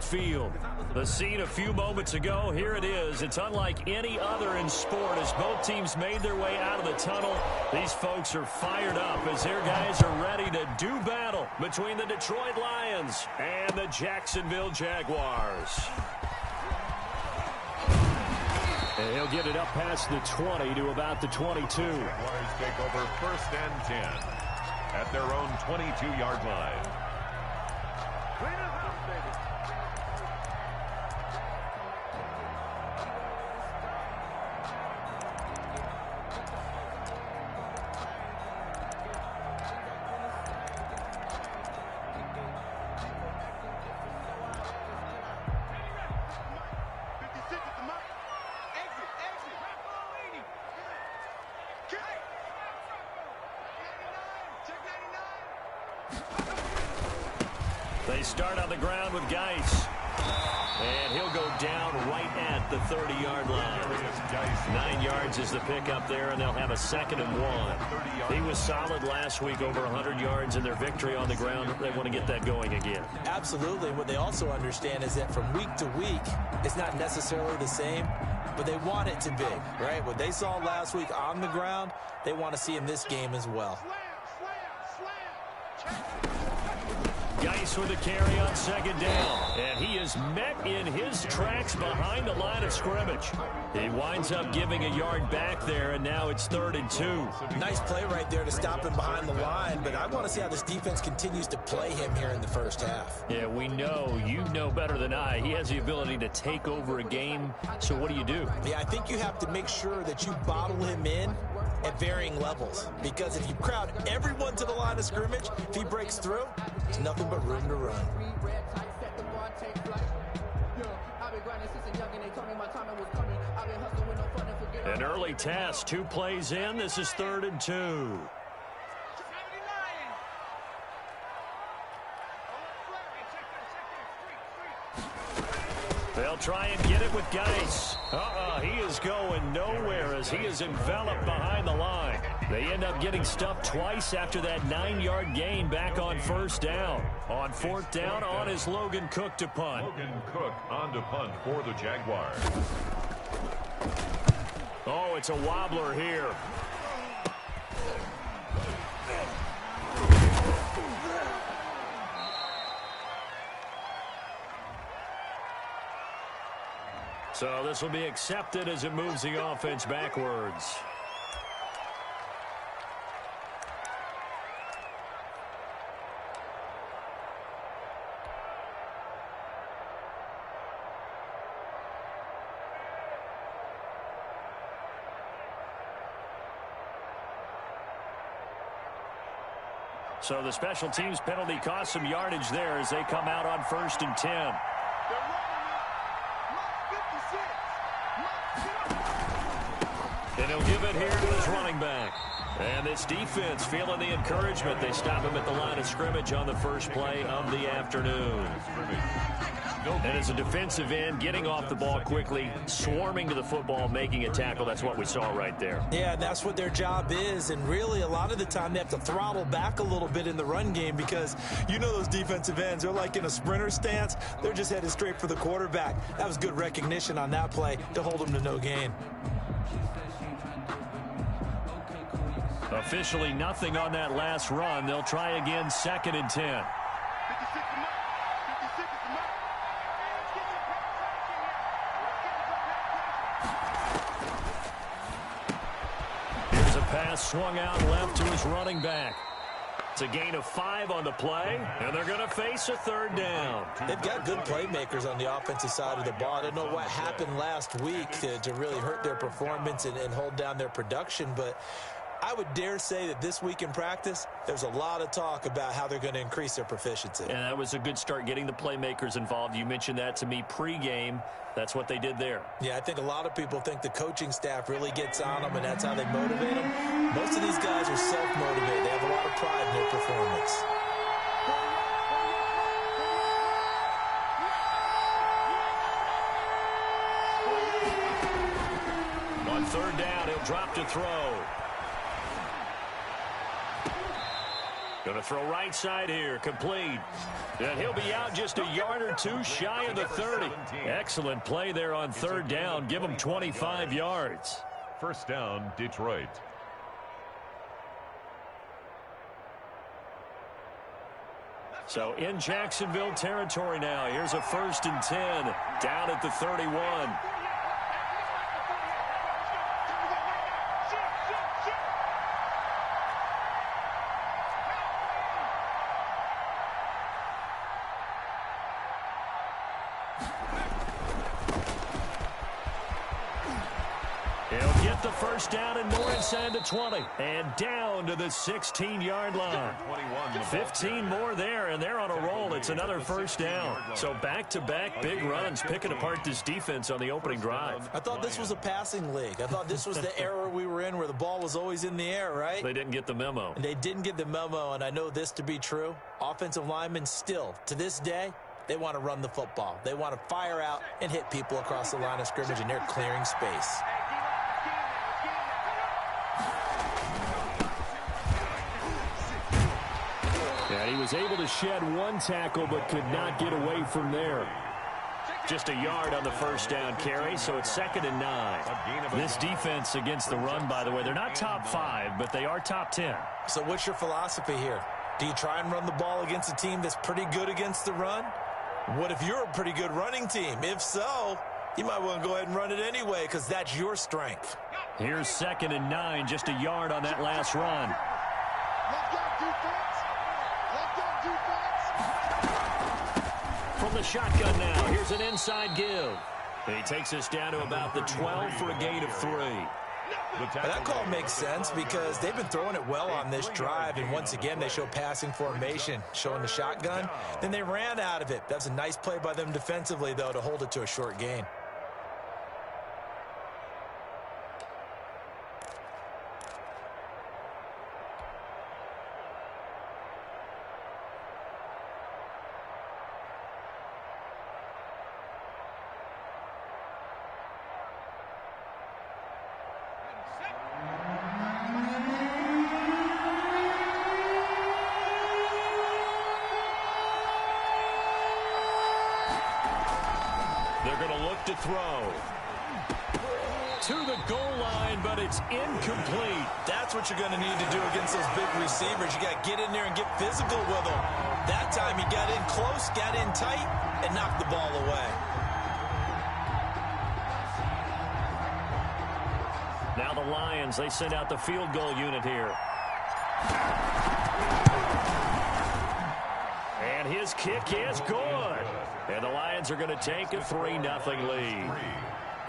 midfield. The scene a few moments ago, here it is. It's unlike any other in sport. As both teams made their way out of the tunnel, these folks are fired up as their guys are ready to do battle between the Detroit Lions and the Jacksonville Jaguars. And he'll get it up past the 20 to about the 22. Jaguars take over 1st and 10 at their own 22-yard line. They start on the ground with Geis. And he'll go down right at the 30-yard line. 9 yards is the pickup there, and they'll have a 2nd and 1. He was solid last week, over 100 yards in their victory on the ground. They want to get that going again. Absolutely. What they also understand is that from week to week, it's not necessarily the same, but they want it to be, right? What they saw last week on the ground, they want to see in this game as well. Geis with a carry on 2nd down, and he is met in his tracks behind the line of scrimmage. He winds up giving a yard back there, and now it's 3rd and 2. Nice play right there to stop him behind the line, but I want to see how this defense continues to play him here in the first half. Yeah, we know, you know better than I, he has the ability to take over a game, so what do? Yeah, I think you have to make sure that you bottle him in at varying levels, because if you crowd everyone to the line of scrimmage, if he breaks through, there's nothing but room to run. An early test, 2 plays in. This is 3rd and 2. They'll try and get it with Geis. He is going nowhere as he is enveloped behind the line. They end up getting stuffed twice after that 9-yard gain back on 1st down. On 4th down, on is Logan Cook to punt. Logan Cook on to punt for the Jaguars. Oh, it's a wobbler here. So this will be accepted as it moves the offense backwards. So the special teams penalty cost some yardage there as they come out on 1st and 10. And he'll give it here to his running back. And this defense feeling the encouragement. They stop him at the line of scrimmage on the first play of the afternoon. And as a defensive end, getting off the ball quickly, swarming to the football, making a tackle. That's what we saw right there. Yeah, that's what their job is. And really, a lot of the time, they have to throttle back a little bit in the run game because you know those defensive ends, they're like in a sprinter stance. They're just headed straight for the quarterback. That was good recognition on that play to hold them to no gain. Officially nothing on that last run. They'll try again, 2nd and 10. Here's a pass swung out left to his running back. It's a gain of 5 on the play, and they're going to face a 3rd down. They've got good playmakers on the offensive side of the ball. I don't know what happened last week to really hurt their performance and hold down their production, but I would dare say that this week in practice, there's a lot of talk about how they're going to increase their proficiency. And that was a good start, getting the playmakers involved. You mentioned that to me pregame. That's what they did there. Yeah, I think a lot of people think the coaching staff really gets on them, and that's how they motivate them. Most of these guys are self-motivated. They have a lot of pride in their performance. On 3rd down, he'll drop to throw. Going to throw right side here, complete. And he'll be out just a yard or two shy of the 30. Excellent play there on third down. Give him 25 yards. First down, Detroit. So in Jacksonville territory now. Here's a 1st and 10 down at the 31. He'll get the first down and more inside the 20. And down to the 16-yard line. 15 more there, and they're on a roll. It's another first down. So back-to-back big runs, picking apart this defense on the opening drive. I thought this was a passing league. I thought this was the era we were in where the ball was always in the air, right? They didn't get the memo. And they didn't get the memo, and I know this to be true. Offensive linemen still, to this day, they want to run the football. They want to fire out and hit people across the line of scrimmage, and they're clearing space. And he was able to shed one tackle but could not get away from there. Just a yard on the first down carry, so it's 2nd and 9. This defense against the run, by the way, they're not top 5, but they are top 10. So what's your philosophy here? Do you try and run the ball against a team that's pretty good against the run? What if you're a pretty good running team? If so, you might want to go ahead and run it anyway because that's your strength. Here's 2nd and 9, just a yard on that last run. From the shotgun now, here's an inside give. He takes us down to about the 12 for a gain of 3. That call makes sense because they've been throwing it well on this drive, and once again they show passing formation, showing the shotgun. Then they ran out of it. That's a nice play by them defensively, though, to hold it to a short gain. They're going to look to throw. To the goal line, but it's incomplete. That's what you're going to need to do against those big receivers. You got to get in there and get physical with them. That time he got in close, got in tight, and knocked the ball away. Now the Lions, they send out the field goal unit here. And his kick is good. And the Lions are going to take a 3-0 lead.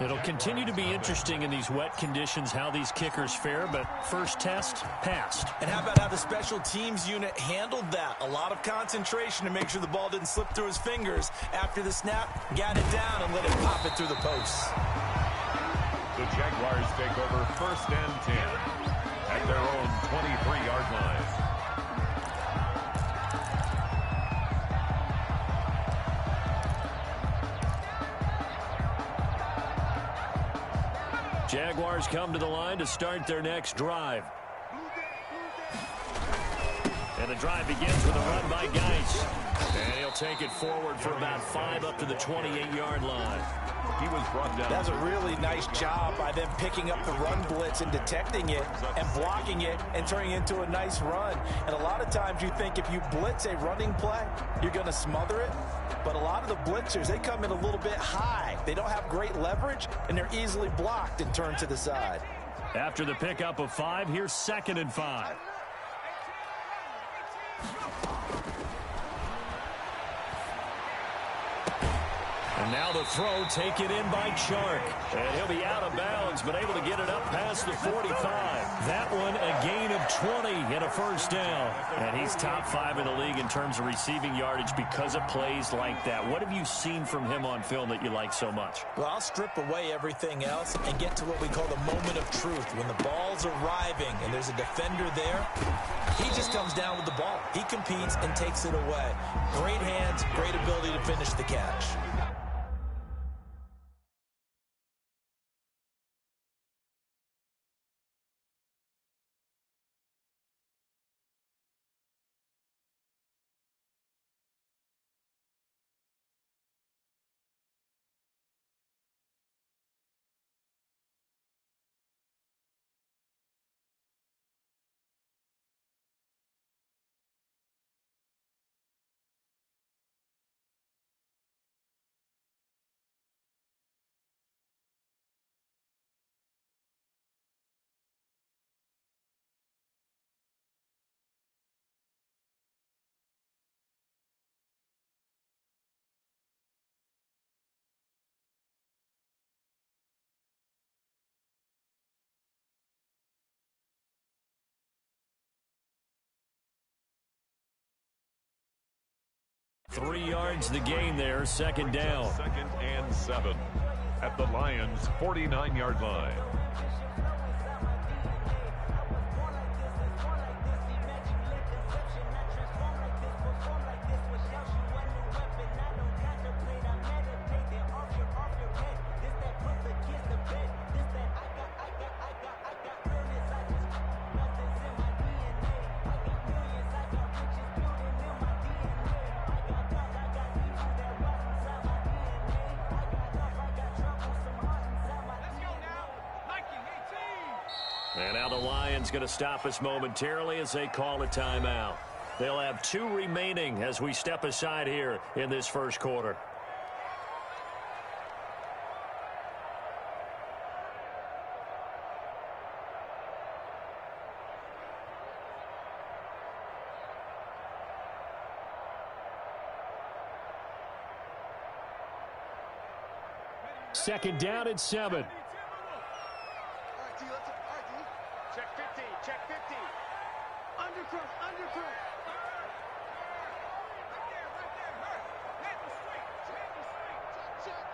It'll continue to be interesting in these wet conditions how these kickers fare, but first test, passed. And how about how the special teams unit handled that? A lot of concentration to make sure the ball didn't slip through his fingers. After the snap, got it down and let it pop it through the posts. The Jaguars take over 1st and 10 at their own 23-yard line. Jaguars come to the line to start their next drive. And the drive begins with a run by Geis. And he'll take it forward for about 5 up to the 28-yard line. He was brought down. That's a really nice job by them picking up the run blitz and detecting it and blocking it and turning it into a nice run. And a lot of times you think if you blitz a running play, you're going to smother it. But a lot of the blitzers, they come in a little bit high. They don't have great leverage, and they're easily blocked and turned to the side. After the pickup of 5, here's 2nd and 5. And now the throw taken in by Chark. And he'll be out of bounds, but able to get it up past the 45. That one a gain of 20 and a first down. And he's top 5 in the league in terms of receiving yardage because of plays like that. What have you seen from him on film that you like so much? Well, I'll strip away everything else and get to what we call the moment of truth. When the ball's arriving and there's a defender there, he just comes down with the ball. He competes and takes it away. Great hands, great ability to finish the catch. 3 yards the gain there, second down. 2nd and 7 at the Lions' 49-yard line. And now the Lions going to stop us momentarily as they call a timeout. They'll have 2 remaining as we step aside here in this first quarter. Second down and 7. Check 50, check 50. Undercross, undercross. Right there, hurt. Head the straight, check.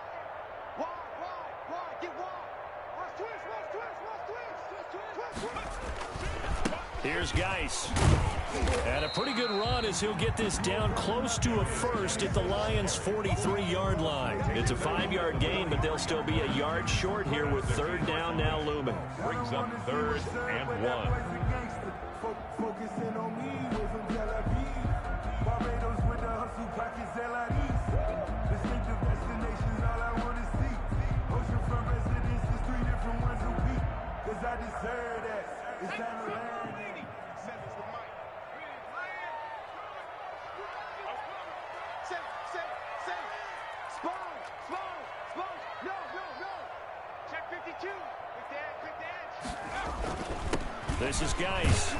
Wide, get wide. Watch twist. Here's Geis. And a pretty good run as he'll get this down close to a first at the Lions' 43-yard line. It's a 5-yard gain, but they'll still be a yard short here with 3rd down now looming. Brings up 3rd and 1. Focusing on me, we're from Tel Aviv. Barbados with the hustle, pockets LIDs. Distinctive destinations, all I want to see. Oceanfront residences, 3 different ones a week. Cause I deserve that. It's time to learn. This is Geis.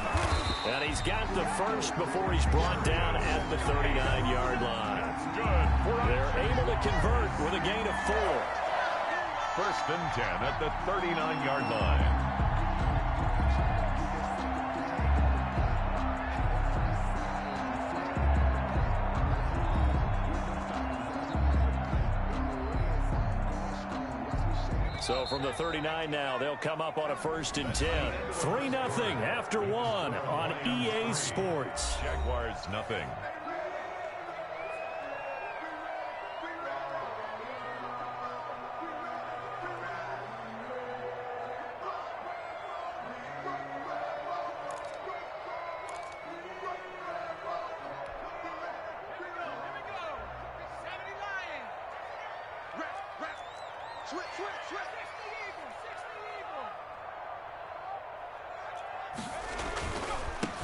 And he's got the first before he's brought down at the 39-yard line. They're able to convert with a gain of 4. 1st and 10 at the 39-yard line. So from the 39 now, they'll come up on a 1st and 10. 3-0 after 1 on EA Sports. Jaguars nothing.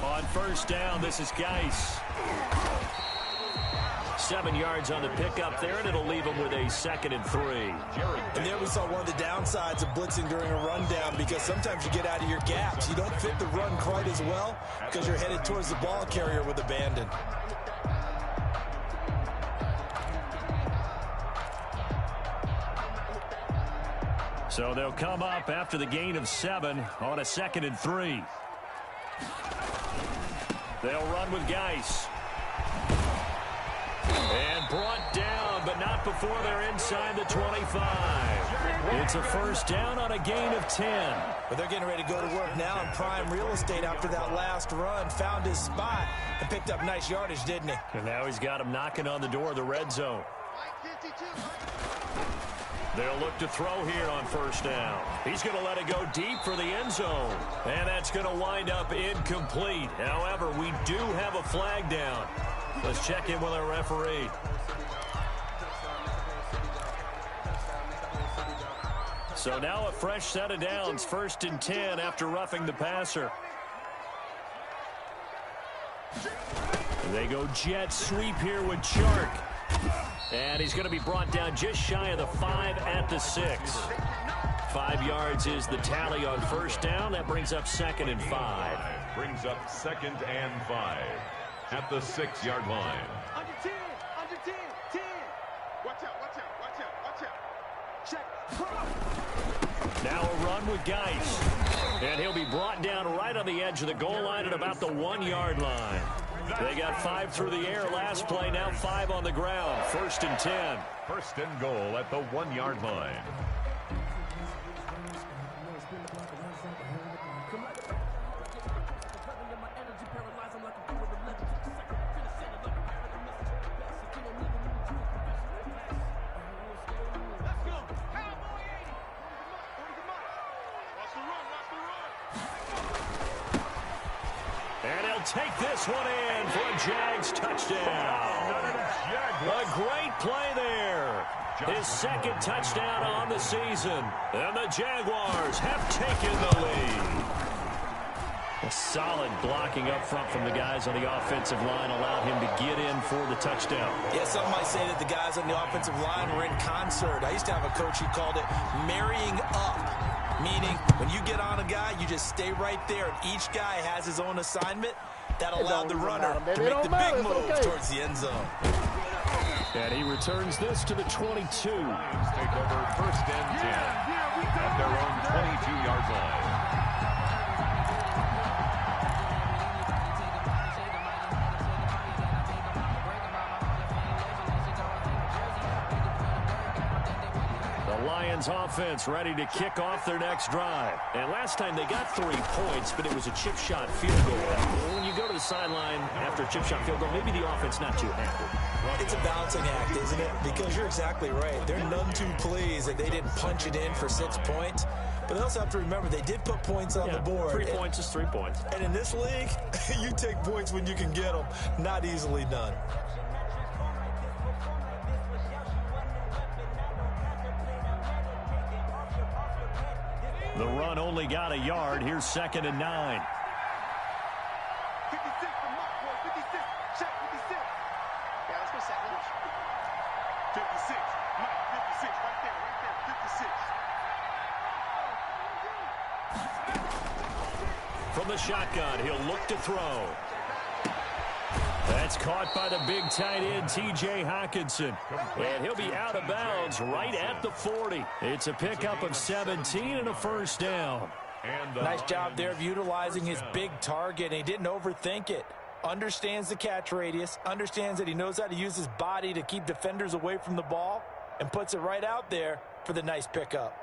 On 1st down, this is Geis. 7 yards on the pickup there, and it'll leave him with a 2nd and 3. And there we saw one of the downsides of blitzing during a rundown, because sometimes you get out of your gaps. You don't fit the run quite as well because you're headed towards the ball carrier with abandon. So they'll come up after the gain of 7 on a 2nd and 3. They'll run with Geis. And brought down, but not before they're inside the 25. It's a 1st down on a gain of 10. But they're getting ready to go to work now in prime real estate after that last run. Found his spot and picked up nice yardage, didn't he? And now he's got him knocking on the door of the red zone. They'll look to throw here on 1st down. He's going to let it go deep for the end zone. And that's going to wind up incomplete. However, we do have a flag down. Let's check in with our referee. So now a fresh set of downs, 1st and 10 after roughing the passer. And they go jet sweep here with Chark. And he's going to be brought down just shy of the 5 at the 6. 5 yards is the tally on 1st down. That brings up 2nd and 5. Brings up 2nd and 5 at the 6-yard line. Under 10, 10. Watch out. Check. Now a run with Geis. And he'll be brought down right on the edge of the goal line at about the 1-yard line. They got 5 through the air last play, now 5 on the ground. 1st and 10. 1st and goal at the 1-yard line. Take this one in for a Jags touchdown. A great play there. His 2nd touchdown on the season. And the Jaguars have taken the lead. A solid blocking up front from the guys on the offensive line allowed him to get in for the touchdown. Yeah, some might say that the guys on the offensive line were in concert. I used to have a coach who called it marrying up. Meaning, when you get on a guy, you just stay right there, and each guy has his own assignment. That allowed the runner to make the big move towards the end zone. And he returns this to the 22. Lions take over 1st and 10 at their own 22-yard line. Lions offense ready to kick off their next drive. And last time they got 3 points, but it was a chip shot field goal. When you go to the sideline after a chip shot field goal, maybe the offense not too happy. It's a balancing act, isn't it? Because you're exactly right. They're none too pleased that they didn't punch it in for 6 points. But they also have to remember they did put points on the board. 3 points is 3 points. And in this league, you take points when you can get them. Not easily done. The run only got a yard. Here's 2nd and 9. 56 for Mark, boy. 56. Check 56. Yeah, let's go second. 56. Mike, 56. Right there. 56. From the shotgun, he'll look to throw. That's caught by the big tight end, T.J. Hockenson. And he'll be out of bounds right at the 40. It's a pickup of 17 and a 1st down. Nice job there of utilizing his big target. He didn't overthink it. Understands the catch radius. Understands that he knows how to use his body to keep defenders away from the ball. And puts it right out there for the nice pickup.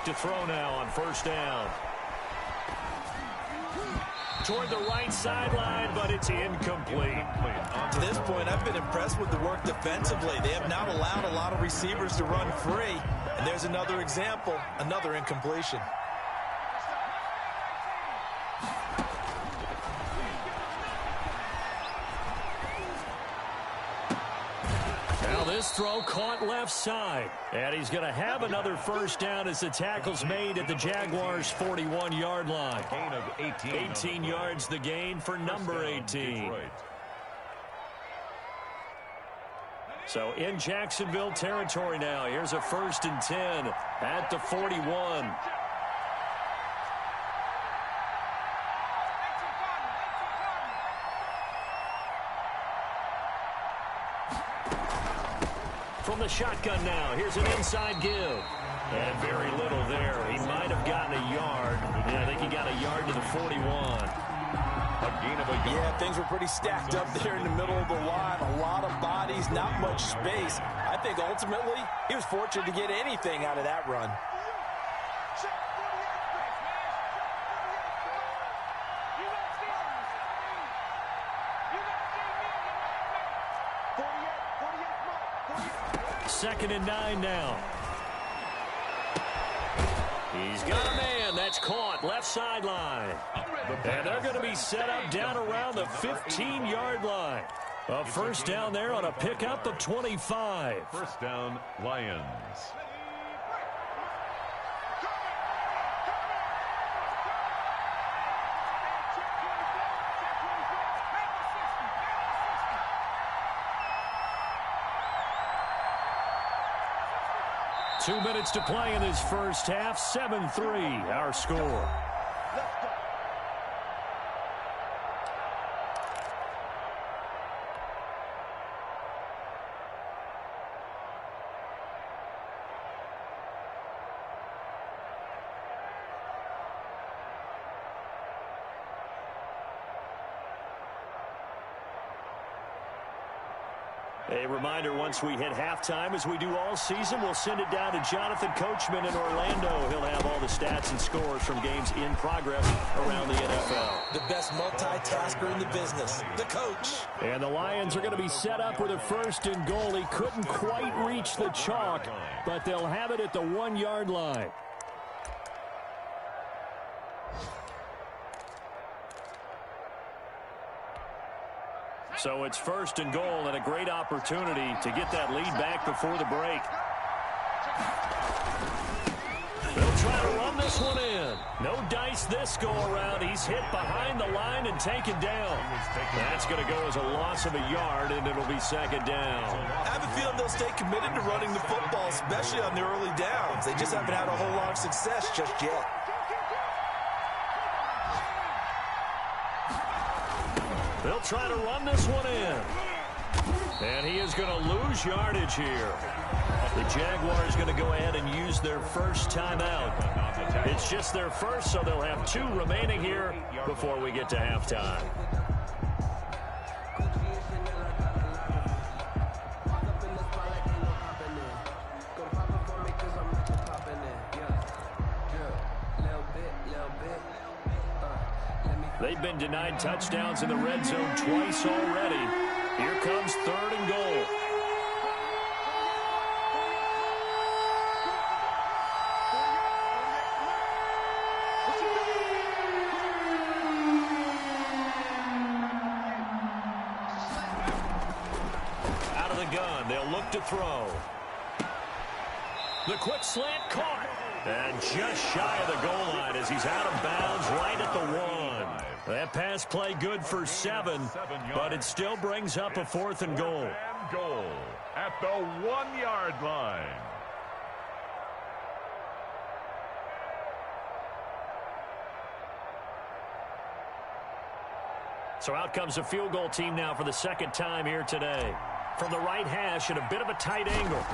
To throw now on 1st down. Toward the right sideline, but it's incomplete. To this point, I've been impressed with the work defensively. They have not allowed a lot of receivers to run free. And there's another example, another incompletion. This throw caught left side. And he's going to have another 1st down as the tackle's made at the Jaguars' 41-yard line. Gain of 18. 18 yards the gain for number 18. So in Jacksonville territory now. Here's a 1st and 10 at the 41. From the shotgun now, here's an inside give. And very little there. He might have gotten a yard. Yeah, I think he got a yard to the 41. A gain of a yard. Yeah, things were pretty stacked up there in the middle of the line. A lot of bodies, not much space. I think ultimately he was fortunate to get anything out of that run. Second and 9 now. He's got a man. That's caught left sideline. And they're going to be set up down around the 15-yard line. A 1st down there on a pickup of 25. 1st down, Lions. Two minutes to play in this first half. 7-3, our score. A reminder, once we hit halftime, as we do all season, we'll send it down to Jonathan Coachman in Orlando. He'll have all the stats and scores from games in progress around the NFL. The best multitasker in the business, the coach. And the Lions are going to be set up with a 1st and goal. He couldn't quite reach the chalk, but they'll have it at the 1-yard line. So it's 1st and goal and a great opportunity to get that lead back before the break. They'll try to run this one in. No dice this go around. He's hit behind the line and taken down. That's going to go as a loss of a yard, and it'll be 2nd down. I have a feeling they'll stay committed to running the football, especially on the early downs. They just haven't had a whole lot of success just yet. They'll try to run this one in. And he is going to lose yardage here. The Jaguars going to go ahead and use their first timeout. It's just their first, so they'll have 2 remaining here before we get to halftime. They've been denied touchdowns in the red zone twice already. Here comes 3rd and goal. Out of the gun, they'll look to throw. The quick slant caught. And just shy of the goal line as he's out of bounds right at the 1. That pass play good for 7, but it still brings up a 4th and goal. And goal at the 1-yard line. So out comes a field goal team now for the 2nd time here today. From the right hash at a bit of a tight angle.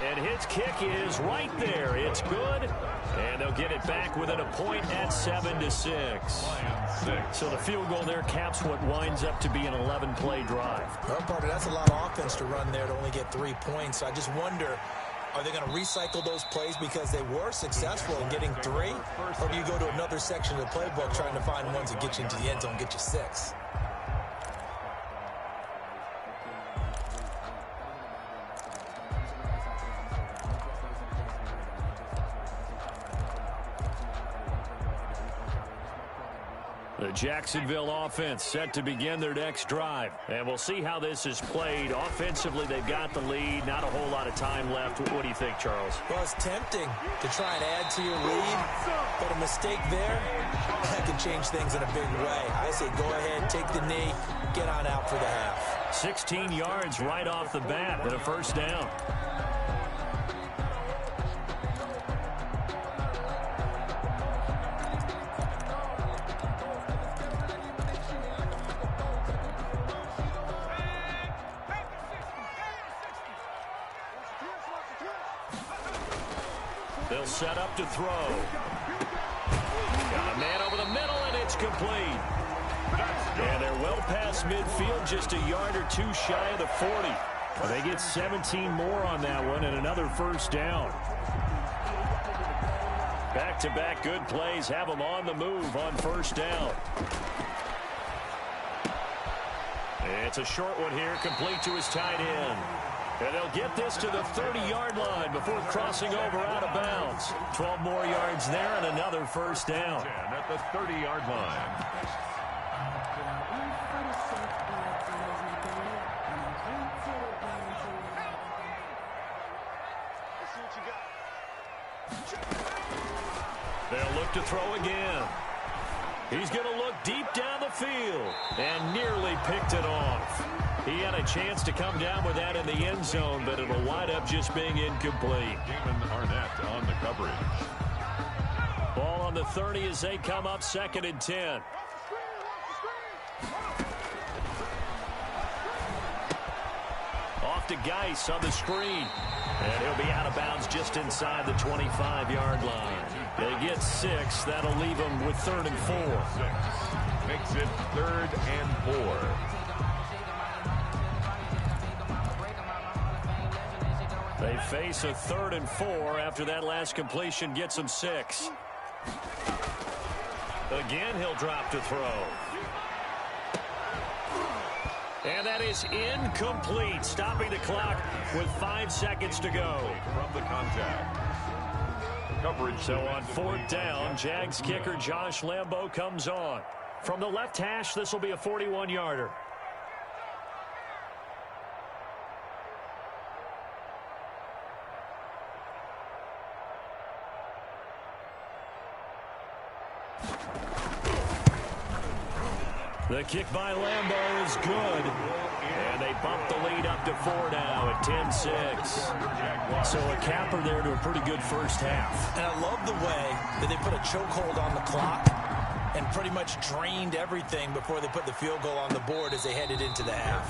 And his kick is right there. It's good. And they'll get it back within a point at 7-6. So the field goal there caps what winds up to be an 11-play drive. Well, Parker, that's a lot of offense to run there to only get 3 points. I just wonder, are they going to recycle those plays because they were successful in getting 3? Or do you go to another section of the playbook trying to find ones that get you into the end zone, get you 6? The Jacksonville offense set to begin their next drive. And we'll see how this is played. Offensively, they've got the lead. Not a whole lot of time left. What do you think, Charles? Well, it's tempting to try and add to your lead, but a mistake there, that can change things in a big way. I say go ahead, take the knee, get on out for the half. 16 yards right off the bat and a 1st down. They'll set up to throw. Got a man over the middle, and it's complete. And they're well past midfield, just a yard or 2 shy of the 40. They get 17 more on that one and another 1st down. Back-to-back good plays have them on the move on 1st down. It's a short one here, complete to his tight end. And they'll get this to the 30-yard line before crossing over out of bounds. 12 more yards there and another 1st down. 10 at the 30-yard line. They'll look to throw again. He's going to look deep down the field and nearly picked it off. He had a chance to come down with that in the end zone, but it'll wind up just being incomplete. Damon Arnett on the coverage. Ball on the 30 as they come up 2nd and 10. Off to Geis on the screen. And he'll be out of bounds just inside the 25-yard line. They get 6. That'll leave them with 3rd and 4. 6 makes it 3rd and 4. face a 3rd and 4 after that last completion gets him 6. Again, he'll drop to throw. And that is incomplete, stopping the clock with 5 seconds to go. From the contact. Coverage. So on 4th down, Jags kicker Josh Lambo comes on. From the left hash, this will be a 41-yarder. The kick by Lambo is good. And they bump the lead up to 4 now at 10-6. So a capper there to a pretty good first half. And I love the way that they put a chokehold on the clock and pretty much drained everything before they put the field goal on the board as they headed into the half.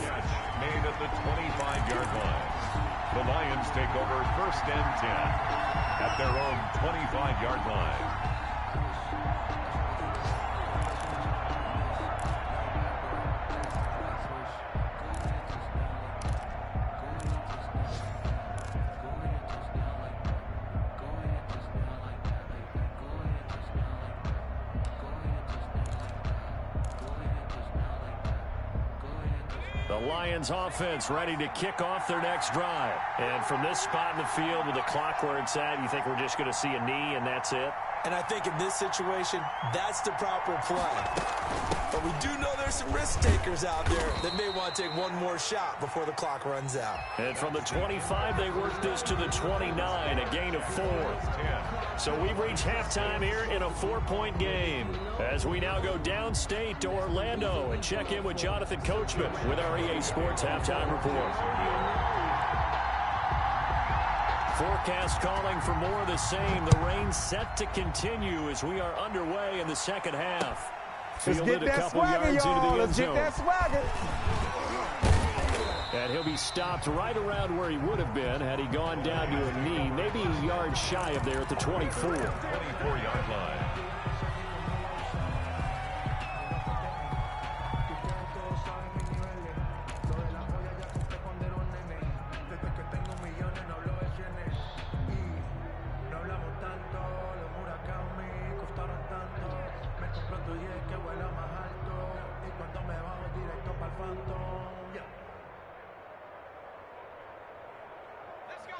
Made at the 25-yard line. The Lions take over 1st and 10 at their own 25-yard line. The Lions offense ready to kick off their next drive. And from this spot in the field with the clock where it's at, you think we're just going to see a knee and that's it? And I think in this situation, that's the proper play. But we do know there's some risk takers out there that may want to take one more shot before the clock runs out. And from the 25, they work this to the 29, a gain of 4. So we've reached halftime here in a 4-point game. As we now go downstate to Orlando and check in with Jonathan Coachman with our EA Sports Halftime Report. Forecast calling for more of the same. The rain set to continue as we are underway in the second half. Fielded a couple yards into the end zone. Let's get that swagger. And he'll be stopped right around where he would have been had he gone down to a knee, maybe a yard shy of there at the 24. 24-yard line.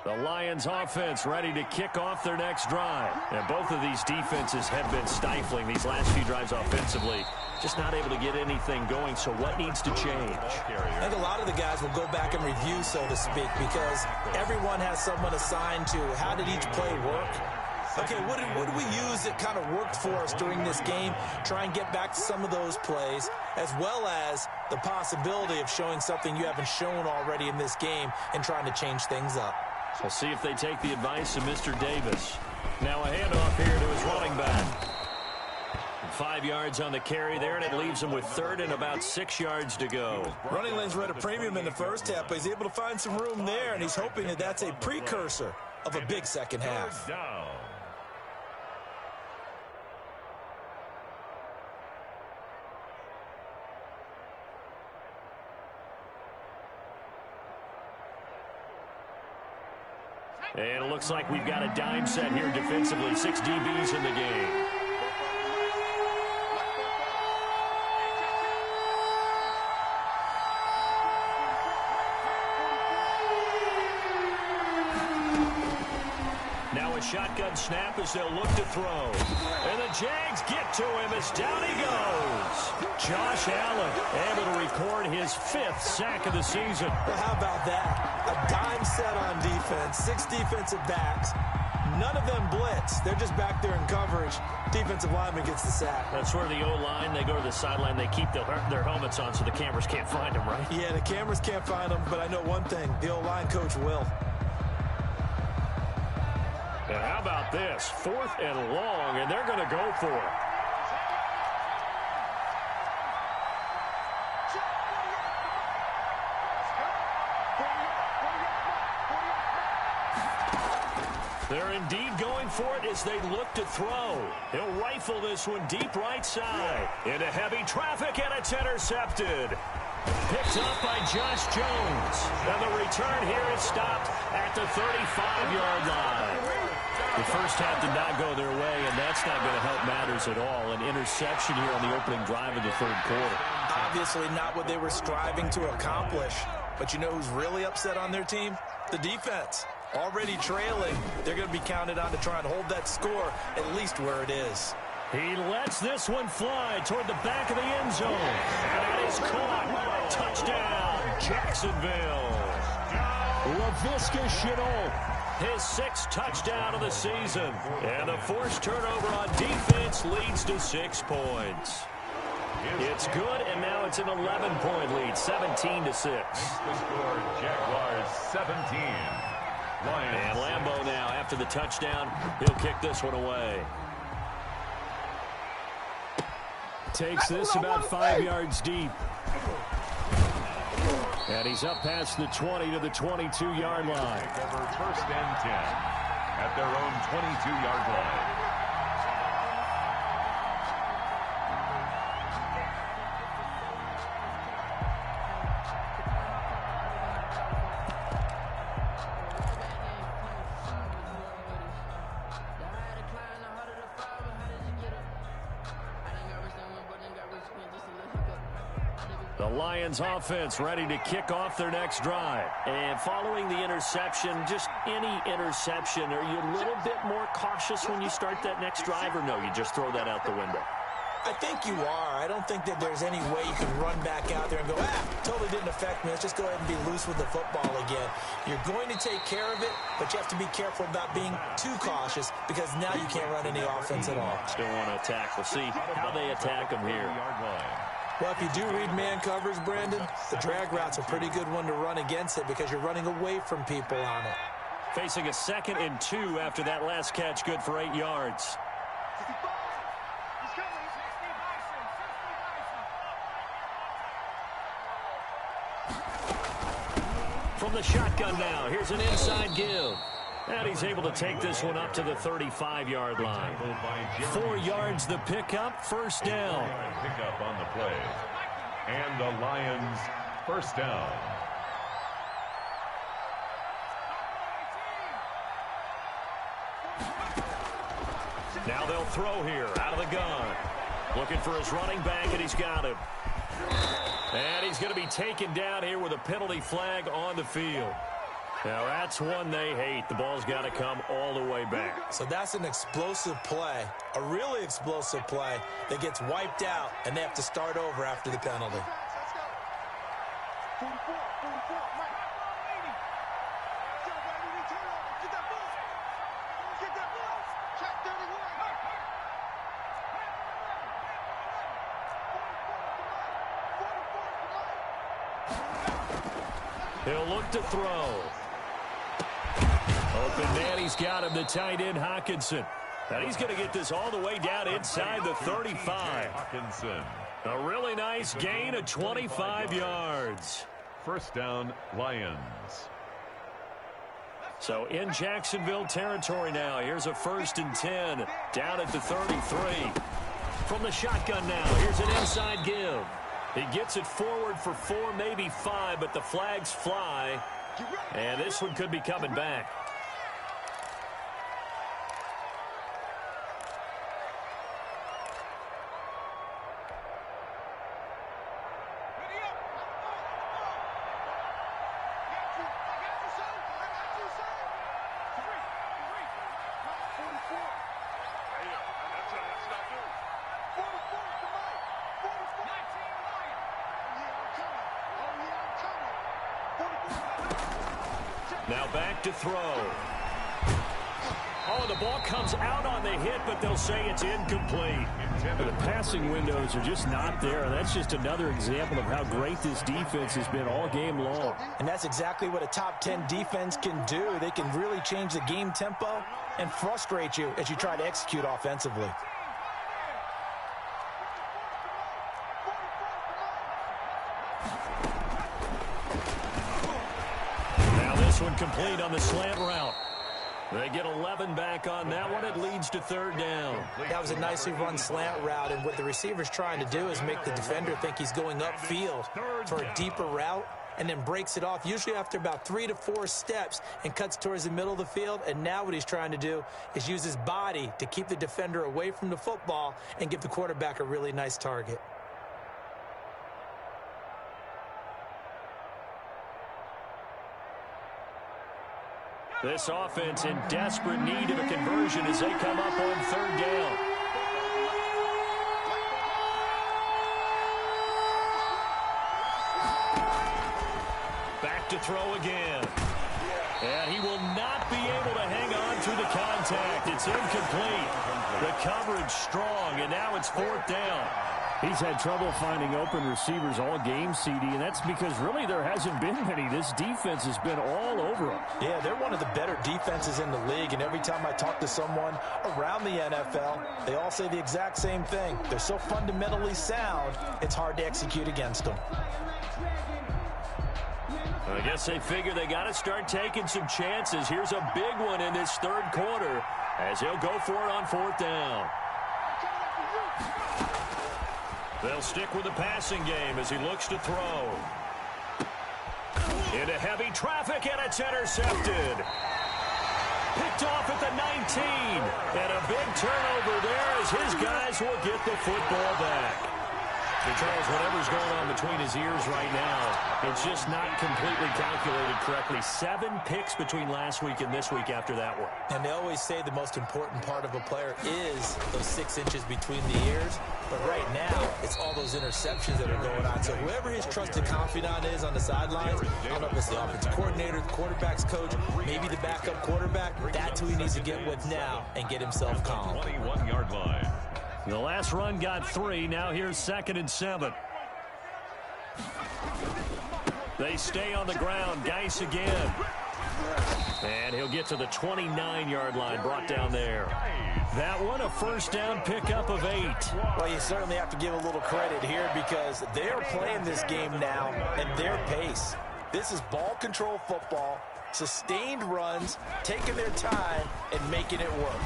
The Lions offense ready to kick off their next drive. And both of these defenses have been stifling these last few drives offensively. Just not able to get anything going, so what needs to change? I think a lot of the guys will go back and review, so to speak, because everyone has someone assigned to how did each play work. Okay, what did we use that kind of worked for us during this game? Try and get back to some of those plays, as well as the possibility of showing something you haven't shown already in this game and trying to change things up. We'll see if they take the advice of Mr. Davis. Now a handoff here to his running back. 5 yards on the carry there, and it leaves him with 3rd and about 6 yards to go. Running lanes were at a premium in the first half, but he's able to find some room there, and he's hoping that that's a precursor of a big second half. Down. And it looks like we've got a dime set here defensively. 6 DBs in the game. Now a shotgun snap as they'll look to throw. And the Jags get to him as down he goes. Josh Allen able to record his 5th sack of the season. Well, how about that? A dime set on defense, 6 defensive backs. None of them blitz. They're just back there in coverage. Defensive lineman gets the sack. That's where the O-line, they go to the sideline, they keep their helmets on so the cameras can't find them, right? Yeah, the cameras can't find them, but I know one thing. The O-line coach will. And how about this? 4th and long, and they're going to go for it. They're indeed going for it as they look to throw. He'll rifle this one deep right side. Into heavy traffic, and it's intercepted. Picked up by Josh Jones. And the return here is stopped at the 35-yard line. The first half did not go their way, and that's not going to help matters at all. An interception here on the opening drive of the third quarter. Obviously not what they were striving to accomplish. But you know who's really upset on their team? The defense. Already trailing. They're going to be counted on to try and hold that score at least where it is. He lets this one fly toward the back of the end zone. And that is caught. Touchdown, Jacksonville. Laviska Shenault, his 6th touchdown of the season. And the forced turnover on defense leads to 6 points. It's good, and now it's an 11-point lead, 17-6. The score, Jaguars 17. Lions. And Lambeau now, after the touchdown, he'll kick this one away. Takes this about 5 yards deep. And he's up past the 20 to the 22-yard line. Over 1st and 10 at their own 22-yard line. The Lions offense ready to kick off their next drive. And following the interception, just any interception, are you a little bit more cautious when you start that next drive, or no, you just throw that out the window? I think you are. I don't think that there's any way you can run back out there and go, totally didn't affect me. Let's just go ahead and be loose with the football again. You're going to take care of it, but you have to be careful about being too cautious because now you can't run any offense at all. Still want to attack. We'll see how they attack them here. Well, if you do read man covers, Brandon, the drag route's a pretty good one to run against it because you're running away from people on it. Facing a 2nd and 2 after that last catch, good for 8 yards. From the shotgun now, here's an inside give. And he's able to take this one up to the 35-yard line. 4 yards the pickup, 1st down. Pickup on the play. And the Lions 1st down. Now they'll throw here out of the gun. Looking for his running back, and he's got him. And he's going to be taken down here with a penalty flag on the field. Now, that's one they hate. The ball's got to come all the way back. So that's an explosive play, a really explosive play that gets wiped out, and they have to start over after the penalty. He'll look to throw. Open man, he's got him, the tight end, Hawkinson. And he's going to get this all the way down inside the 35. Hawkinson. A really nice gain of 25 yards. 1st down, Lions. So in Jacksonville territory now. Here's a 1st and 10 down at the 33. From the shotgun now, here's an inside give. He gets it forward for 4, maybe 5, but the flags fly. And this one could be coming back. Now back to throw. Oh, the ball comes out on the hit, but they'll say it's incomplete. The passing windows are just not there. That's just another example of how great this defense has been all game long. And that's exactly what a top 10 defense can do. They can really change the game tempo and frustrate you as you try to execute offensively. One complete on the slant route. They get 11 back on that one. It leads to third down. That was a nicely run slant route, and what the receiver's trying to do is make the defender think he's going upfield for a deeper route, and then breaks it off, usually after about 3 to 4 steps, and cuts towards the middle of the field. And now what he's trying to do is use his body to keep the defender away from the football and give the quarterback a really nice target. This offense in desperate need of a conversion as they come up on third down. Back to throw again. And he will not be able to hang on through the contact. It's incomplete. The coverage strong, and now it's fourth down. He's had trouble finding open receivers all game, CD, and that's because really there hasn't been many. This defense has been all over him. Yeah, they're one of the better defenses in the league, and every time I talk to someone around the NFL, they all say the exact same thing. They're so fundamentally sound, it's hard to execute against them. I guess they figure they got to start taking some chances. Here's a big one in this third quarter as he'll go for it on fourth down. They'll stick with the passing game as he looks to throw. Into heavy traffic, and it's intercepted. Picked off at the 19. And a big turnover there as his guys will get the football back. And Charles, whatever's going on between his ears right now, it's just not completely calculated correctly. 7 picks between last week and this week after that one. And they always say the most important part of a player is those 6 inches between the ears. But right now, it's all those interceptions that are going on. So whoever his trusted confidant is on the sidelines, I don't know if it's the offensive coordinator, the quarterback's coach, maybe the backup quarterback, that's who he needs to get with now and get himself calm. 21-yard line. The last run got 3. Now here's 2nd and 7. They stay on the ground. Geis again. And he'll get to the 29-yard line, brought down there. That one, a first down pickup of 8. Well, you certainly have to give a little credit here because they're playing this game now at their pace. This is ball control football, sustained runs, taking their time, and making it work.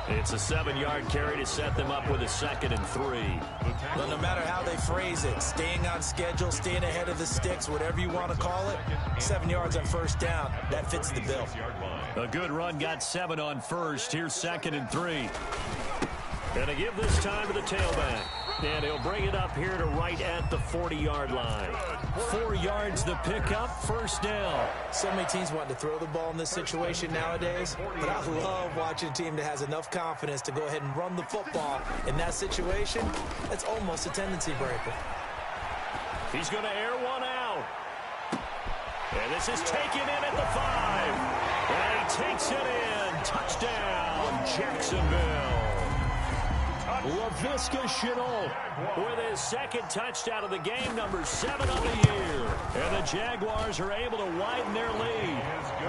It's a 7-yard carry to set them up with a 2nd and 3. Well, no matter how they phrase it, staying on schedule, staying ahead of the sticks, whatever you want to call it, 7 yards on first down, that fits the bill. A good run got 7 on first. Here's 2nd and 3. Gonna give this time to the tailback. And he'll bring it up here to right at the 40-yard line. 4 yards the pickup, first down. So many teams want to throw the ball in this situation nowadays, but I love watching a team that has enough confidence to go ahead and run the football. In that situation, that's almost a tendency breaker. He's going to air one out. And this is taken in at the 5. And he takes it in. Touchdown, Jacksonville. Laviska Shenault with his 2nd touchdown of the game, number 7 on the year. And the Jaguars are able to widen their lead.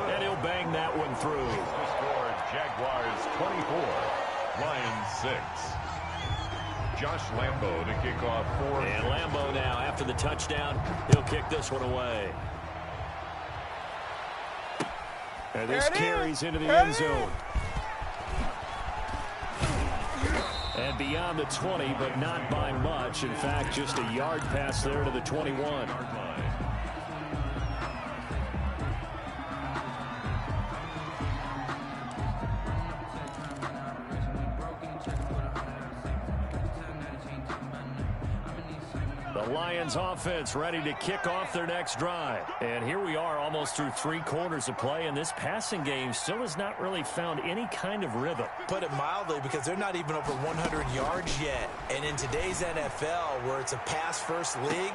And he'll bang that one through. The score, Jaguars 24, Lions 6. Josh Lambo to kick off 4. And Lambo now, after the touchdown, he'll kick this one away. And this carries into the end zone. And beyond the 20, but not by much. In fact, just a yard pass there to the 21. The Lions offense ready to kick off their next drive. And here we are almost through 3 quarters of play, and this passing game still has not really found any kind of rhythm. Put it mildly, because they're not even over 100 yards yet. And in today's NFL, where it's a pass-first league,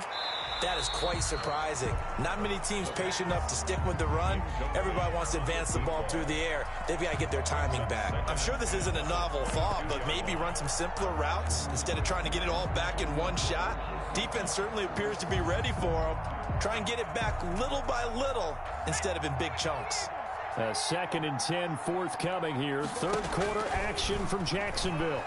that is quite surprising. Not many teams patient enough to stick with the run. Everybody wants to advance the ball through the air. They've got to get their timing back. I'm sure this isn't a novel thought, but maybe run some simpler routes instead of trying to get it all back in one shot. Defense certainly appears to be ready for them. Try and get it back little by little instead of in big chunks. A 2nd and 10 forthcoming here. Third quarter action from Jacksonville.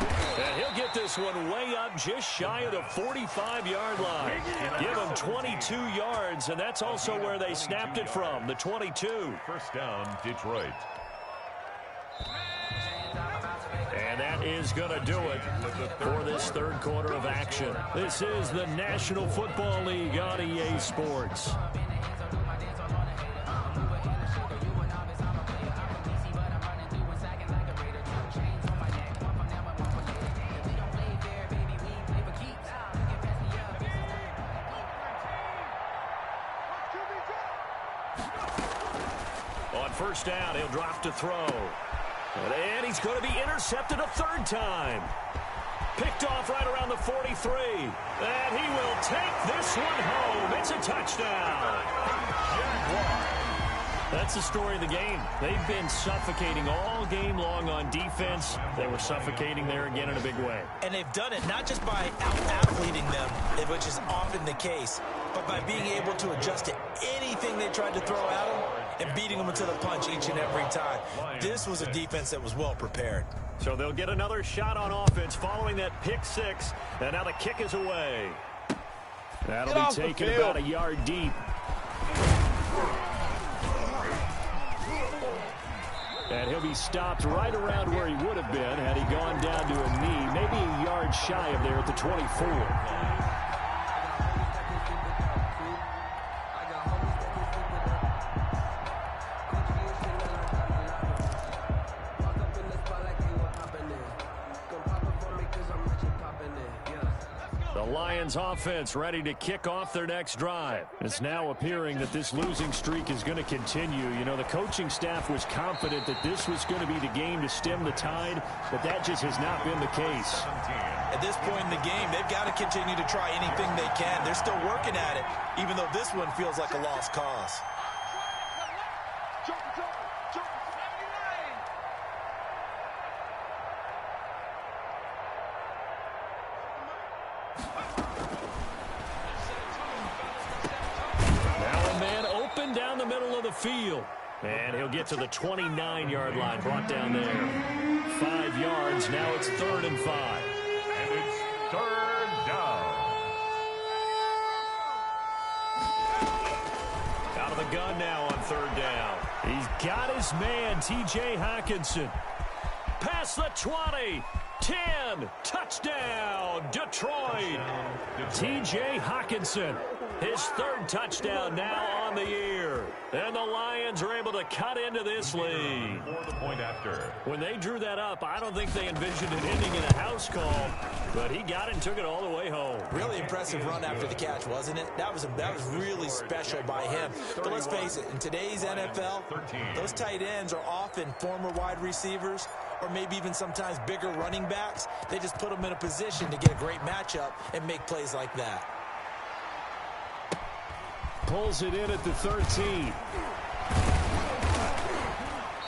And he'll get this one way up just shy of the 45-yard line. Give him 22 yards, and that's also where they snapped it from, the 22. First down, Detroit. And that is going to do it for this third quarter of action. This is the National Football League on EA Sports. On first down, he'll drop to throw. And he's going to be intercepted a third time. Picked off right around the 43. And he will take this one home. It's a touchdown. That's the story of the game. They've been suffocating all game long on defense. They were suffocating there again in a big way. And they've done it not just by out-athleting them, which is often the case, but by being able to adjust to anything they tried to throw at them and beating them into the punch each and every time. This was a defense that was well prepared. So they'll get another shot on offense following that pick six. And now the kick is away. That'll be taken about a yard deep. And he'll be stopped right around where he would have been had he gone down to a knee, maybe a yard shy of there at the 24. Lions offense ready to kick off their next drive. It's now appearing that this losing streak is going to continue. You know, the coaching staff was confident that this was going to be the game to stem the tide, but that just has not been the case. At this point in the game, they've got to continue to try anything they can. They're still working at it, even though this one feels like a lost cause. Down the middle of the field. And he'll get to the 29-yard line, brought down there. 5 yards. Now it's 3rd and 5. And it's 3rd down. Out of the gun now on 3rd down. He's got his man, T.J. Hockenson. Past the 20. 10. Touchdown, Detroit. T.J. Hockenson. His 3rd touchdown now on the year. And the Lions are able to cut into this lead. For the point after. When they drew that up, I don't think they envisioned it ending in a house call. But he got it and took it all the way home. Really impressive run after the catch, wasn't it? That was really special by him. But let's face it, in today's NFL, those tight ends are often former wide receivers or maybe even sometimes bigger running backs. They just put them in a position to get a great matchup and make plays like that. Pulls it in at the 13.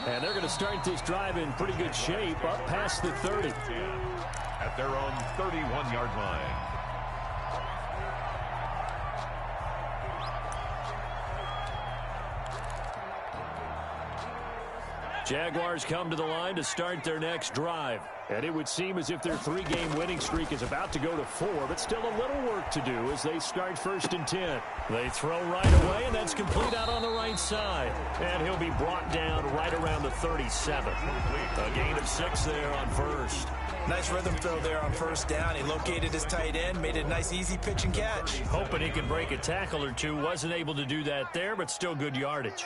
And they're going to start this drive in pretty good shape, up past the 30. At their own 31-yard line. Jaguars come to the line to start their next drive. And it would seem as if their 3-game winning streak is about to go to 4, but still a little work to do as they start 1st and 10. They throw right away, and that's complete out on the right side. And he'll be brought down right around the 37. A gain of 6 there on 1st. Nice rhythm throw there on 1st down. He located his tight end, made it a nice easy pitch and catch. Hoping he could break a tackle or two. Wasn't able to do that there, but still good yardage.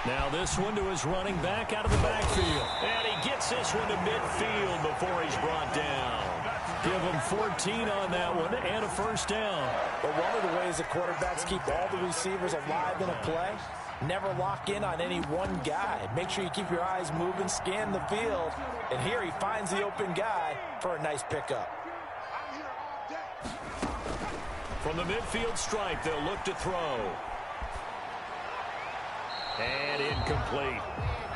Now this one to his running back out of the backfield. And he gets this one to midfield before he's brought down. Give him 14 on that one and a 1st down. But one of the ways the quarterbacks keep all the receivers alive in a play, never lock in on any one guy. Make sure you keep your eyes moving, scan the field. And here he finds the open guy for a nice pickup. From the midfield stripe, they'll look to throw. And incomplete.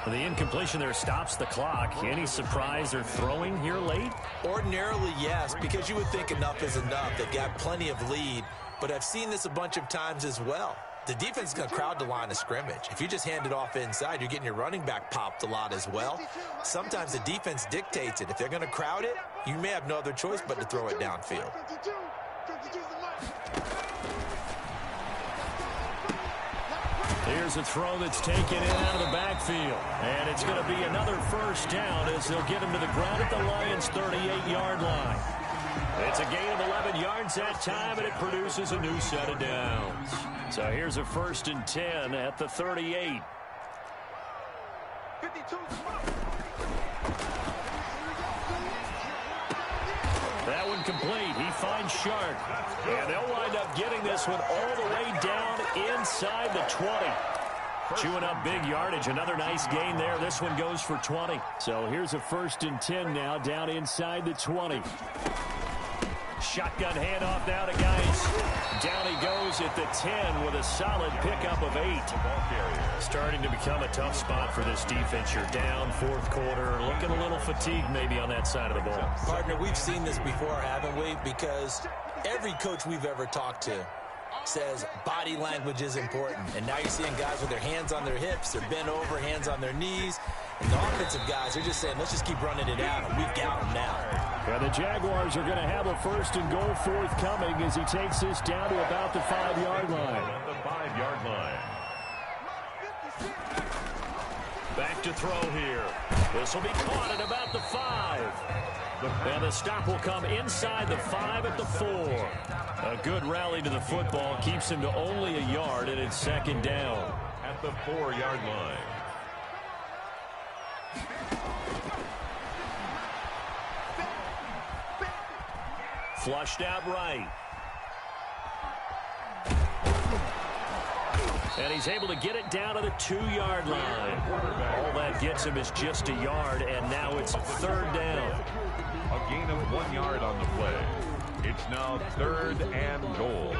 The incompletion there stops the clock. Any surprise they're throwing here late? Ordinarily, yes, because you would think enough is enough. They've got plenty of lead, but I've seen this a bunch of times as well. the defense is going to crowd the line of scrimmage. If you just hand it off inside, you're getting your running back popped a lot as well. Sometimes the defense dictates it. If they're going to crowd it, you may have no other choice but to throw it downfield. Here's a throw that's taken in out of the backfield. And it's going to be another first down as they'll get him to the ground at the Lions' 38-yard line. It's a gain of 11 yards that time, and it produces a new set of downs. So here's a 1st and 10 at the 38. 52. That one complete. He finds Shark. And they'll wind up getting this one all the way down inside the 20. Chewing up big yardage. Another nice gain there. This one goes for 20. So here's a 1st and 10 now down inside the 20. Shotgun handoff now to Geis. Down he goes at the 10 with a solid pickup of 8. Starting to become a tough spot for this defense. You're down 4th quarter. Looking a little fatigued maybe on that side of the ball. Partner, we've seen this before, haven't we? Because every coach we've ever talked to says body language is important. And now you're seeing guys with their hands on their hips, they're bent over, hands on their knees. And the offensive guys are just saying, let's just keep running it out. And we've got them now. Yeah, the Jaguars are going to have a 1st and goal forthcoming as he takes this down to about the 5-yard line. At the 5-yard line. Back to throw here. This will be caught at about the 5. And the stop will come inside the 5 at the 4. A good rally to the football keeps him to only a yard, and it's 2nd down. At the 4-yard line. Flushed out right. And he's able to get it down to the 2-yard line. All that gets him is just a yard, and now it's 3rd down. A gain of 1 yard on the play. It's now 3rd and goal.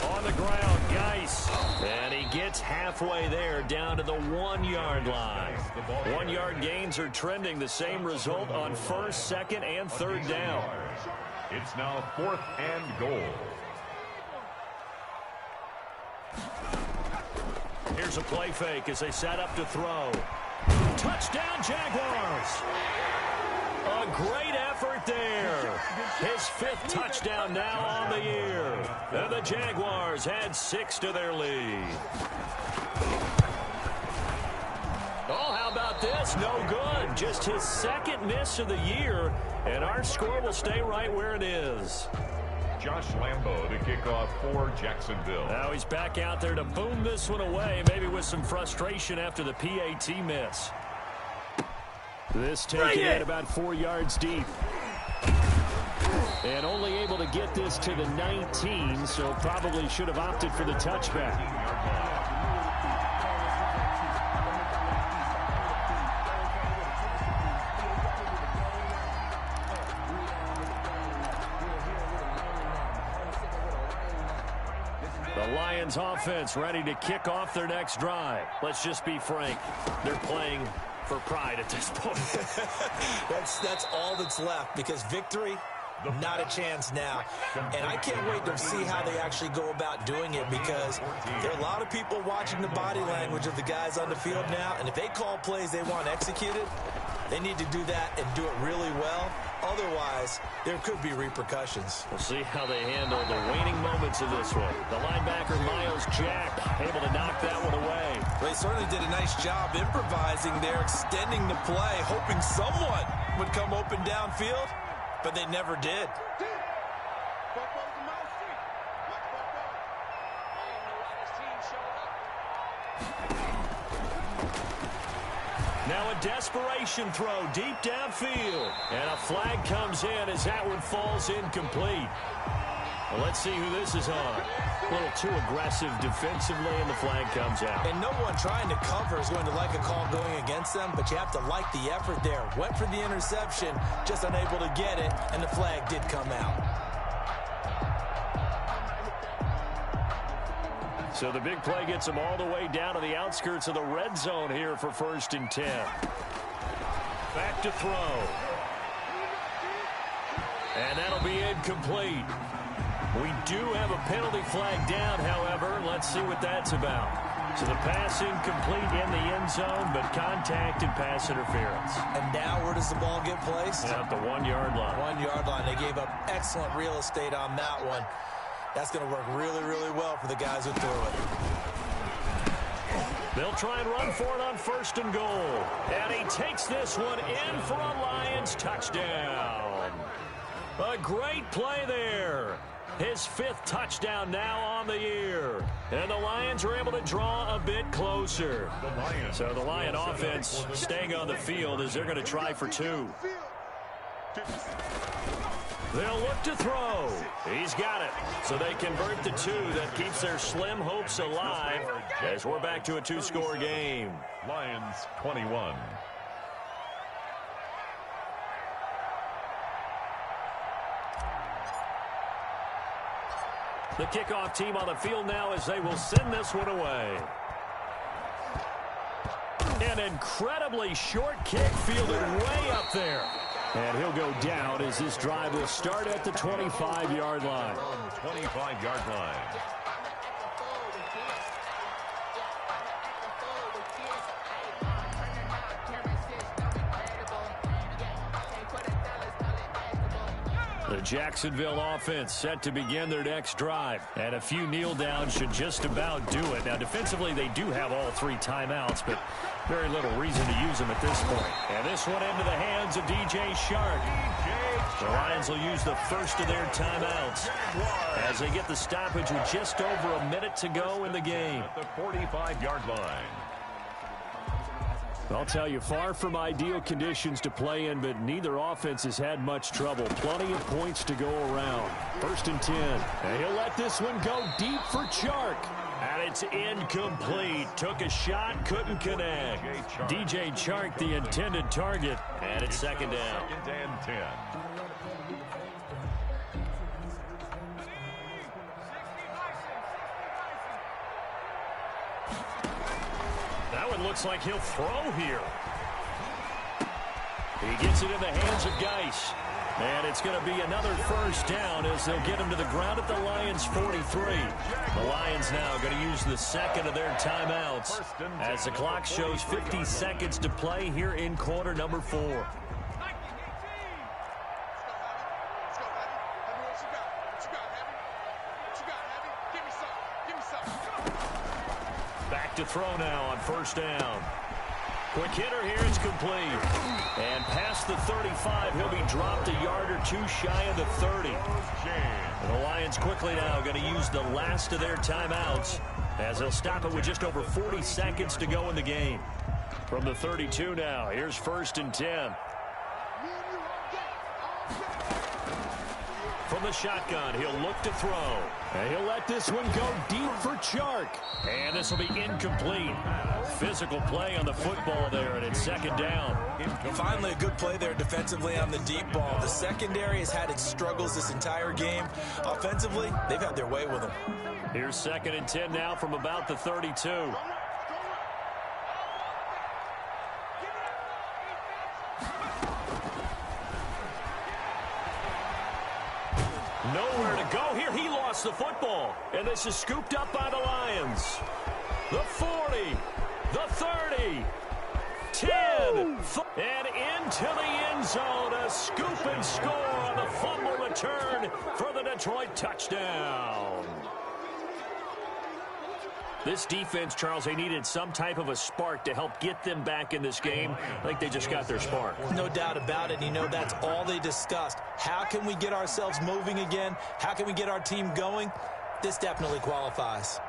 On the ground, Geis. And he gets halfway there down to the 1-yard line. 1-yard gains are trending. The same result on 1st, 2nd, and 3rd down. It's now 4th and goal. Here's a play fake as they set up to throw. Touchdown, Jaguars! A great effort there. His 5th touchdown now on the year. And the Jaguars add 6 to their lead. Oh, how about this? No good. Just his 2nd miss of the year. And our score will stay right where it is. Josh Lambo to kick off for Jacksonville. Now he's back out there to boom this one away, maybe with some frustration after the PAT miss. This taken in about 4 yards deep. And only able to get this to the 19, so probably should have opted for the touchback. The Lions offense ready to kick off their next drive. Let's just be frank. They're playing for pride at this point. That's all that's left, because victory, not a chance now. And I can't wait to see how they actually go about doing it, because there are a lot of people watching the body language of the guys on the field now, and if they call plays they want executed, they need to do that and do it really well. Otherwise, there could be repercussions. We'll see how they handle the waning moments of this one. The linebacker, Miles Jack, able to knock that one away. They certainly did a nice job improvising there, extending the play, hoping someone would come open downfield, but they never did. Now a desperation throw deep downfield. And a flag comes in as that one falls incomplete. Well, let's see who this is on. A little too aggressive defensively, and the flag comes out. And no one trying to cover is going to like a call going against them, but you have to like the effort there. Went for the interception, just unable to get it, and the flag did come out. So the big play gets them all the way down to the outskirts of the red zone here for 1st and 10. Back to throw. And that'll be incomplete. We do have a penalty flag down, however. Let's see what that's about. So the pass incomplete in the end zone, but contact and pass interference. And now where does the ball get placed? At the 1 yard line. 1 yard line. They gave up excellent real estate on that one. That's going to work really, really well for the guys who threw it. They'll try and run for it on 1st and goal. And he takes this one in for a Lions touchdown. A great play there. His 5th touchdown now on the year. And the Lions are able to draw a bit closer. So the Lion offense staying on the field as they're going to try for 2. They'll look to throw. He's got it. So they convert the 2. That keeps their slim hopes alive as we're back to a 2-score game. Lions 21. The kickoff team on the field now as they will send this one away. An incredibly short kick fielded way up there. And he'll go down as this drive will start at the 25-yard line. 25-yard line. The Jacksonville offense set to begin their next drive. And a few kneel downs should just about do it. Now, defensively, they do have all 3 timeouts, but very little reason to use them at this point. And this one into the hands of DJ Shark. The Lions will use the first of their timeouts as they get the stoppage with just over a minute to go in the game. At the 45-yard line. I'll tell you, far from ideal conditions to play in, but neither offense has had much trouble. Plenty of points to go around. 1st and 10. And he'll let this one go deep for Chark. And it's incomplete. Took a shot, couldn't connect. DJ Chark, the intended target. And it's 2nd down. 2nd and 10. That one looks like he'll throw here. He gets it in the hands of Geis. And it's going to be another 1st down as they'll get him to the ground at the Lions' 43. The Lions now going to use the 2nd of their timeouts as the clock shows 50 seconds to play here in quarter number 4. Back to throw now on 1st down. Quick hitter here, it's complete. And past the 35, he'll be dropped a yard or 2 shy of the 30. And the Lions quickly now going to use the last of their timeouts as they'll stop it with just over 40 seconds to go in the game. From the 32 now, here's 1st and 10. From the shotgun, he'll look to throw. And he'll let this one go deep for Chark. And this will be incomplete. Physical play on the football there, and it's 2nd down. Finally, a good play there defensively on the deep ball. The secondary has had its struggles this entire game. Offensively, they've had their way with them. Here's 2nd and 10 now from about the 32. Nowhere to go here. He lost the football. And this is scooped up by the Lions. The 40, the 30, 10, and into the end zone. A scoop and score on the fumble return for the Detroit touchdown. This defense, Charles, they needed some type of a spark to help get them back in this game. I think they just got their spark. No doubt about it. You know, that's all they discussed. How can we get ourselves moving again? How can we get our team going? This definitely qualifies.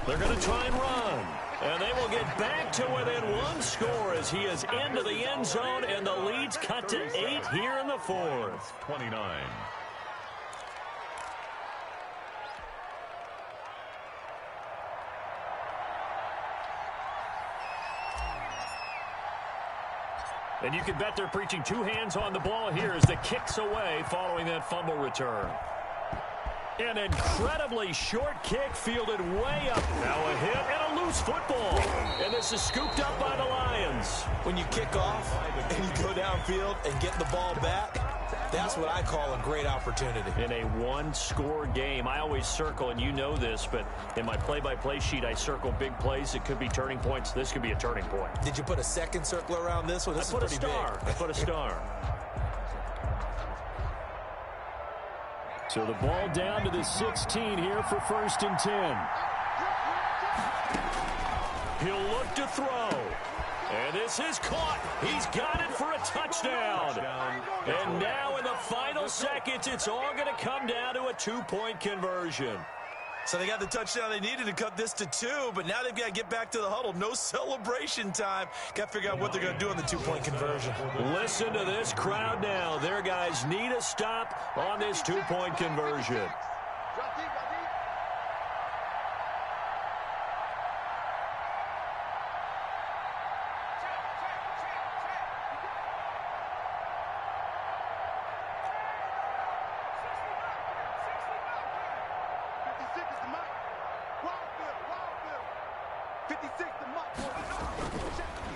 They're going to try and run. And they will get back to within 1 score as he is into the end zone, and the lead's cut to 8 here in the 4th. 29. And you can bet they're preaching 2 hands on the ball here as the kick's away following that fumble return. An incredibly short kick fielded way up. Now a hit and a loose football. And this is scooped up by the Lions. ends. When you kick off and you go downfield and get the ball back, that's what I call a great opportunity. In a one-score game, I always circle, and you know this, but in my play-by-play sheet, I circle big plays. It could be turning points. This could be a turning point. Did you put a second circle around this one? This I put is pretty a star. big. I put a star. So the ball down to the 16 here for 1st and 10. He'll look to throw. And this is caught. He's got it for a touchdown. And now in the final seconds, it's all going to come down to a 2-point conversion. So they got the touchdown they needed to cut this to 2, but now they've got to get back to the huddle. No celebration time. Got to figure out what they're going to do on the 2-point conversion. Listen to this crowd now. Their guys need a stop on this 2-point conversion.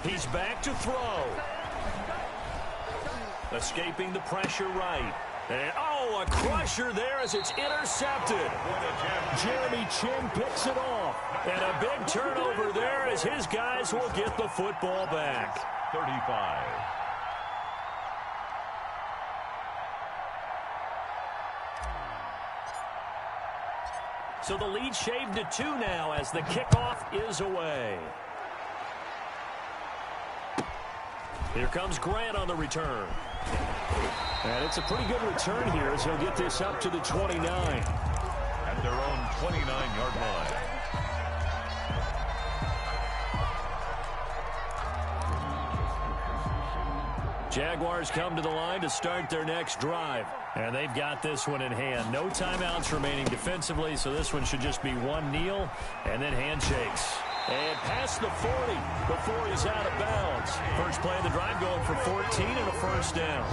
He's back to throw. Escaping the pressure right. And, a crusher there as it's intercepted. Jeremy Chin picks it off. And a big turnover there as his guys will get the football back. 35. So the lead shaved to 2 now as the kickoff is away. Here comes Grant on the return. And it's a pretty good return here as he'll get this up to the 29. At their own 29-yard line. Jaguars come to the line to start their next drive. And they've got this one in hand. No timeouts remaining defensively, so this one should just be one kneel and then handshakes. And past the 40 before he's out of bounds. First play of the drive going for 14 and a first down.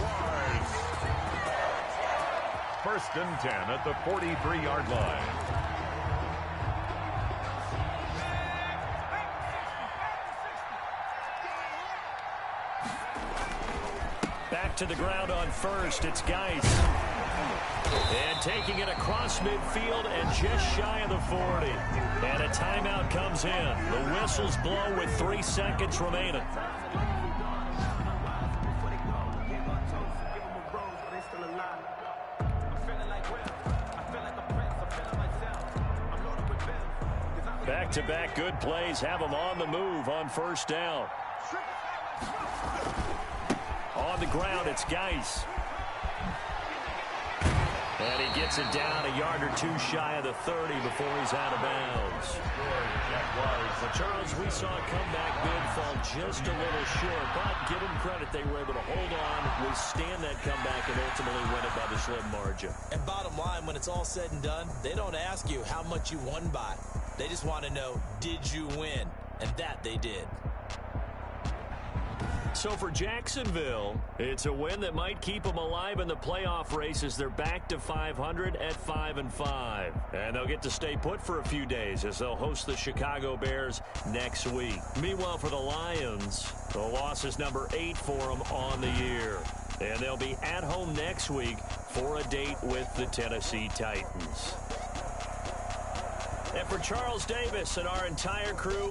1st and 10 at the 43-yard line. Back to the ground on first. It's Geis. And taking it across midfield and just shy of the 40. And a timeout comes in. The whistles blow with 3 seconds remaining. Back-to-back good plays have them on the move on first down. On the ground, it's Geis. And he gets it down a yard or 2 shy of the 30 before he's out of bounds. Well, Charles, we saw a comeback bid fall just a little short, but give them credit. They were able to hold on, withstand that comeback, and ultimately win it by the slim margin. And bottom line, when it's all said and done, they don't ask you how much you won by. They just want to know, did you win? And that they did. So for Jacksonville, it's a win that might keep them alive in the playoff race as they're back to 500 at 5-5. And they'll get to stay put for a few days as they'll host the Chicago Bears next week. Meanwhile, for the Lions, the loss is number 8 for them on the year. And they'll be at home next week for a date with the Tennessee Titans. And for Charles Davis and our entire crew,